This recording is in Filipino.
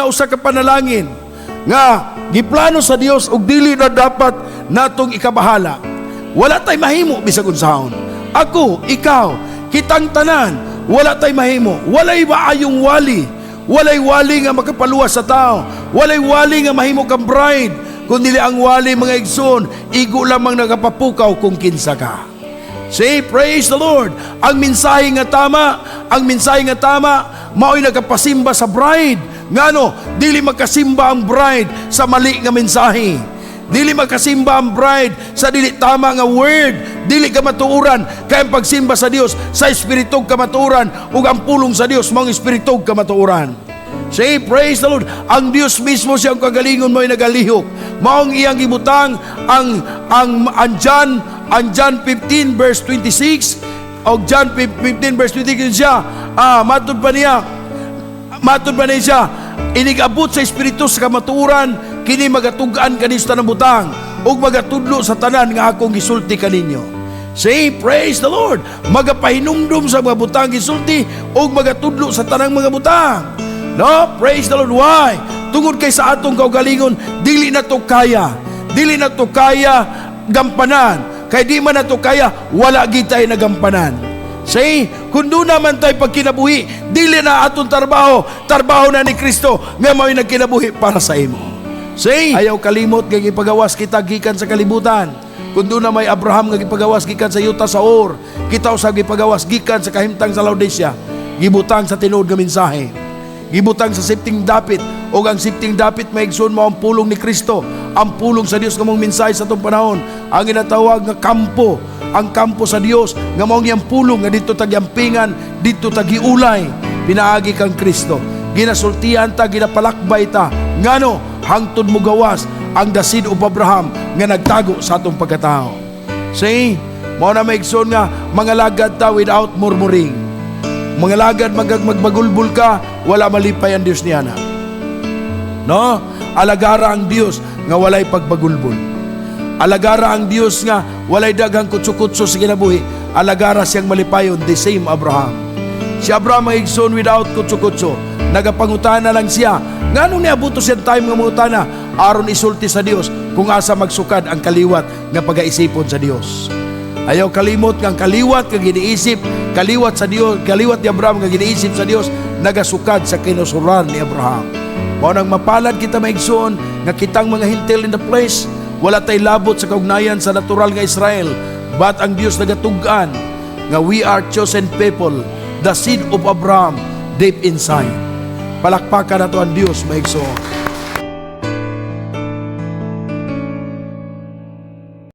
usa ka panalangin nga giplano sa Dios ug dili na dapat natong ikabahala. Wala tay mahimo bisag unsahon. Ako, ikaw, kitang tanan, wala tay mahimo. Walay maayong wali. Walay wali nga makapaluwas sa tao. Walay wali nga mahimo kang bride. Kundi ang wali mga igsoon, igo lamang nagapapukaw kung kinsa ka. Say, praise the Lord. Ang mensahe nga tama, mao'y nagapasimba sa bride. Ngano, dili magkasimba ang bride sa mali nga mensahe. Dili magkasimba ang bride sa dili tama nga word. Dili ka matuuran. Kaya ang pagsimba sa Dios, sa espiritog ka matuuran, ug ang pulong sa Dios, mga espiritog ka matuuran. Say, praise the Lord. Ang Dios mismo siyang kagalingon mo'y nagalihok. Maong iyang gibutang ang John 15 verse 26 o John 15 verse 26 siya. Matod pa niya siya, inigabot sa espiritu sa kamatuuran, kini magatugaan kanis tanang butang ug magatudlo sa tanan nga akong gisulti kaninyo. Say, praise the Lord. Magapahinumdum sa mga butang gisulti ug magatudlo sa tanang mga butang. No, praise the Lord. Why? Tungod kay sa atong kaugalingon, dili na to kaya gampanan. Kay di man na to kaya, wala gitay na gampanan. Say, kung doon naman tayo pagkinabuhi, dili na atong trabaho na ni Kristo nga may nagkinabuhi para sa imo. Say, ayaw kalimot nga gipagawas kita gikan sa kalibutan. Kung doon na may Abraham nga gipagawas gikan sa yuta sa Ur, kita usab gipagawas gikan sa kahimtang sa Laodicea, gibutang sa tinuod nga mensahe. Gibutang sa sipting dapit, o ang sipting dapit maigsoon mo ang pulong ni Kristo, ang pulong sa Dios nga mong mensahe sa itong panahon, ang ginatawag nga kampo, ang kampo sa Dios nga mong yang pulong nga dito tagyampingan, dito tagiulay, pinaagi kang Kristo. Ginasultian ta, ginapalakbay ta, ngano hangtod mo gawas ang dasid of Abraham nga nagtago sa atong pagkatao. Say, mao na maigsoon nga mga lagad ta without murmuring. Mga lagad magbagulbul ka, wala malipay ang Diyos niya na. No? Alagara ang Diyos nga walay pagbagulbul. Alagara ang Diyos nga walay daghang kutso-kutso sa kinabuhi. Alagara siyang malipayon, the same Abraham. Si Abraham ang igsoon without kutso-kutso. Nagapangutana lang siya. Nganong niabuto siyang time nga mangutana? Aron isulti sa Diyos kung asa magsukad ang kaliwat nga pag-aisipon sa Diyos. Ayaw kalimot nga kaliwat nga giniisip, kaliwat sa Dios, kaliwat ni Abraham nga giniisip sa Dios, nagasukad sa kinusuran ni Abraham. Mao nang mapalad kita maigsoon nga kitang mga hintil in the place, wala tay labot sa kaugnayan sa natural nga Israel, but ang Dios nagatugan nga we are chosen people, the seed of Abraham deep inside. Palakpakan nato ang Dios maigsoon.